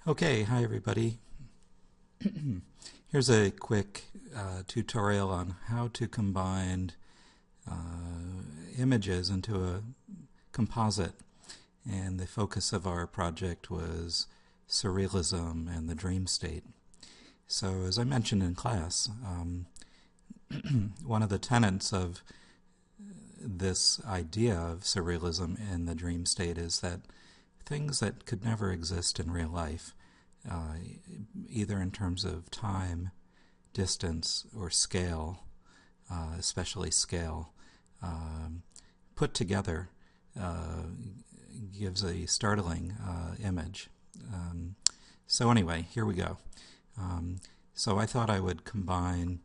Okay, hi everybody. Here's a quick tutorial on how to combine images into a composite. And the focus of our project was Surrealism and the dream state. So as I mentioned in class, one of the tenets of this idea of surrealism in the dream state is that things that could never exist in real life, uh, either in terms of time, distance, or scale, especially scale, um, put together uh, gives a startling image. So anyway, here we go. So I thought I would combine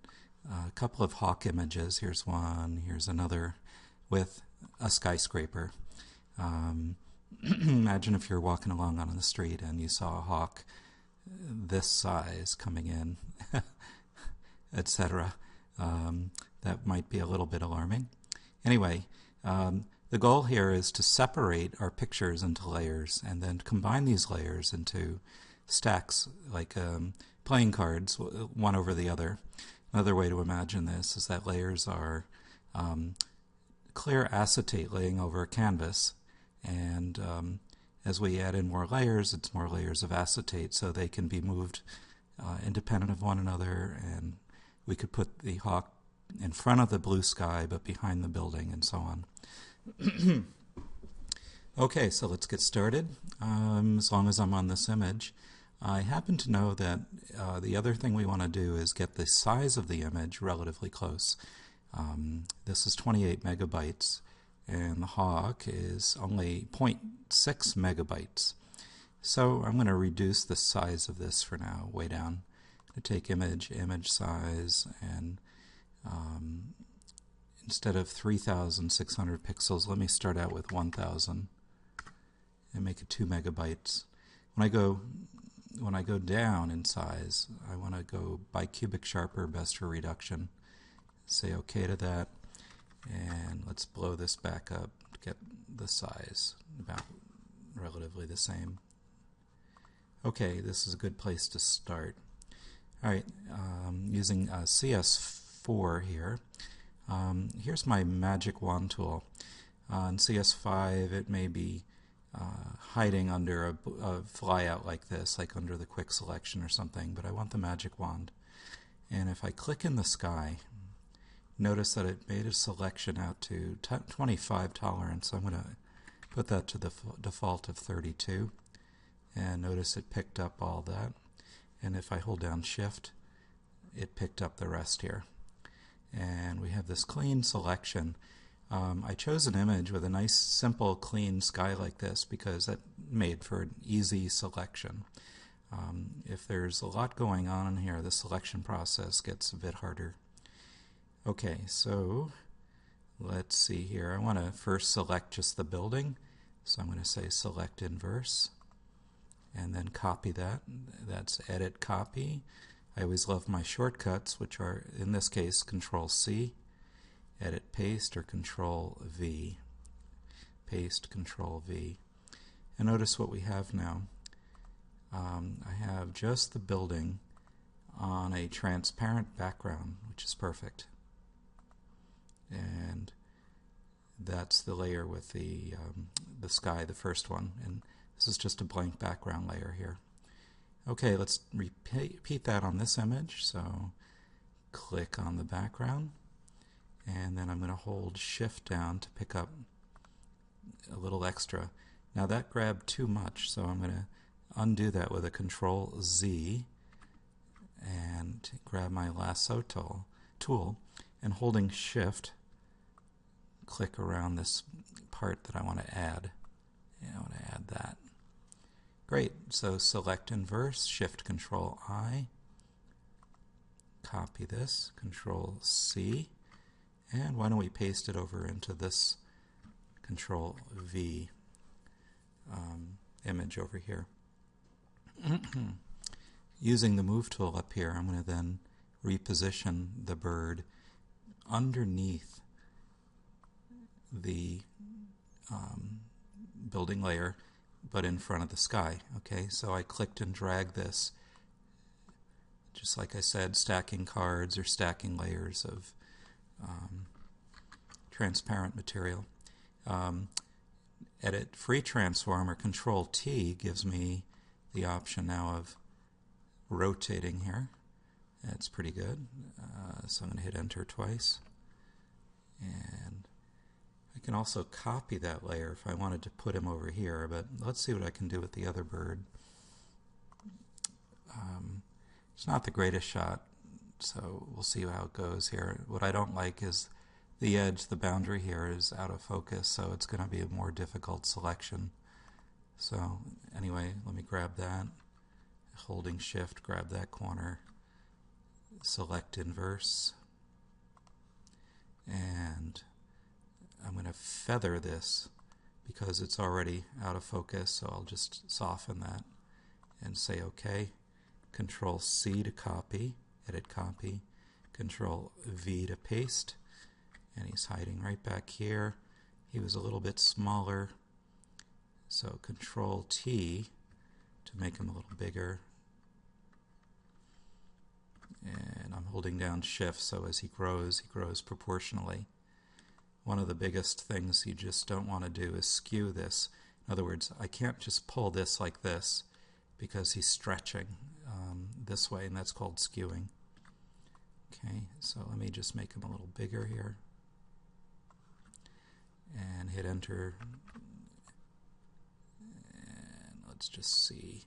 a couple of hawk images. Here's one, here's another, with a skyscraper. Imagine if you're walking along on the street and you saw a hawk this size coming in, etc. That might be a little bit alarming. Anyway, the goal here is to separate our pictures into layers and then combine these layers into stacks like playing cards, one over the other. Another way to imagine this is that layers are clear acetate laying over a canvas, and as we add in more layers, it's more layers of acetate, so they can be moved independent of one another, and we could put the hawk in front of the blue sky but behind the building, and so on. Okay, so let's get started. As long as I'm on this image, I happen to know that the other thing we want to do is get the size of the image relatively close. This is 28 megabytes, and the hawk is only 0.6 megabytes. So I'm going to reduce the size of this for now, way down. I'm going to take image size, and instead of 3,600 pixels, let me start out with 1,000 and make it 2 megabytes. When I go down in size, I want to go bicubic sharper, best for reduction. Say OK to that, and let's blow this back up to get the size about relatively the same. Okay, this is a good place to start. Alright, using CS4 here. Here's my magic wand tool. In CS5 it may be hiding under a flyout like this, like under the quick selection or something, but I want the magic wand. And if I click in the sky, notice that it made a selection out to 25 tolerance. I'm going to put that to the default of 32, and notice it picked up all that. And if I hold down Shift, it picked up the rest here. And we have this clean selection. I chose an image with a nice, simple, clean sky like this because that made for an easy selection. If there's a lot going on in here, the selection process gets a bit harder. Okay, so let's see here. I want to first select just the building, so I'm going to say select inverse, and then copy that. That's edit copy. I always love my shortcuts, which are, in this case, Control C, edit paste, or Control V. Paste, Control V. And notice what we have now. I have just the building on a transparent background, which is perfect. And that's the layer with the sky, the first one, and this is just a blank background layer here. Okay, let's repeat that on this image. So click on the background, and then I'm going to hold Shift down to pick up a little extra. Now that grabbed too much, so I'm going to undo that with a Control Z and grab my lasso tool, and holding Shift, click around this part that I want to add. Yeah, I want to add that. Great, so select inverse, Shift Control I, copy this, Control C, and why don't we paste it over into this Control V image over here. Using the Move tool up here, I'm going to then reposition the bird underneath the building layer but in front of the sky. Okay, so I clicked and dragged this, just like I said, stacking cards or stacking layers of transparent material. Edit Free Transform or Control T gives me the option now of rotating here. That's pretty good. So I'm going to hit Enter twice. And I can also copy that layer if I wanted to put him over here, but let's see what I can do with the other bird. It's not the greatest shot, so we'll see how it goes here. What I don't like is the edge, the boundary here is out of focus, so it's going to be a more difficult selection. So anyway, let me grab that. Holding Shift, grab that corner, select inverse, and I'm going to feather this because it's already out of focus, so I'll just soften that and say OK. Control C to copy, edit copy, Control V to paste, and he's hiding right back here. He was a little bit smaller, so Control T to make him a little bigger. And I'm holding down Shift, so as he grows proportionally. One of the biggest things you just don't want to do is skew this. In other words, I can't just pull this like this because he's stretching this way, and that's called skewing. Okay, so let me just make him a little bigger here. And hit Enter. And let's just see.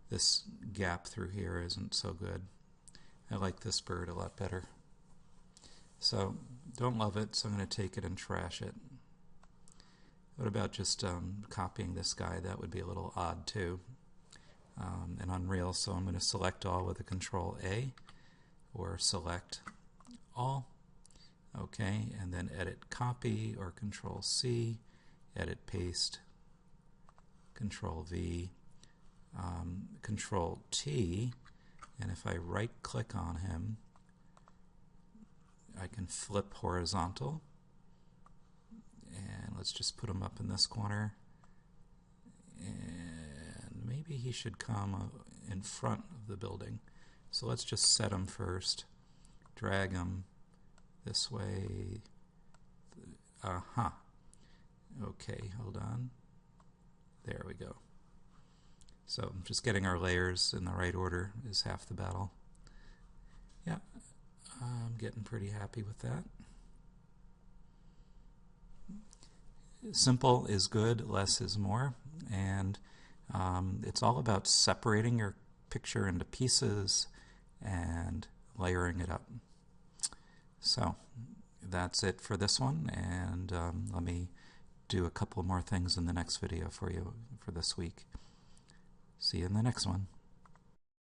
This gap through here isn't so good. I like this bird a lot better. So, don't love it, so I'm going to take it and trash it. What about just copying this guy? That would be a little odd too. And Unreal, so I'm going to select all with a Control A, or select all. Okay, and then edit copy, or Control C, edit paste, Control V, Control T, and if I right click on him, I can flip horizontal, and let's just put him up in this corner, and maybe he should come in front of the building. So let's just set him first, drag him this way. Okay, hold on. There we go. So just getting our layers in the right order is half the battle. Yeah, I'm getting pretty happy with that. Simple is good, less is more, and it's all about separating your picture into pieces and layering it up. So that's it for this one, and let me do a couple more things in the next video for you for this week. See you in the next one.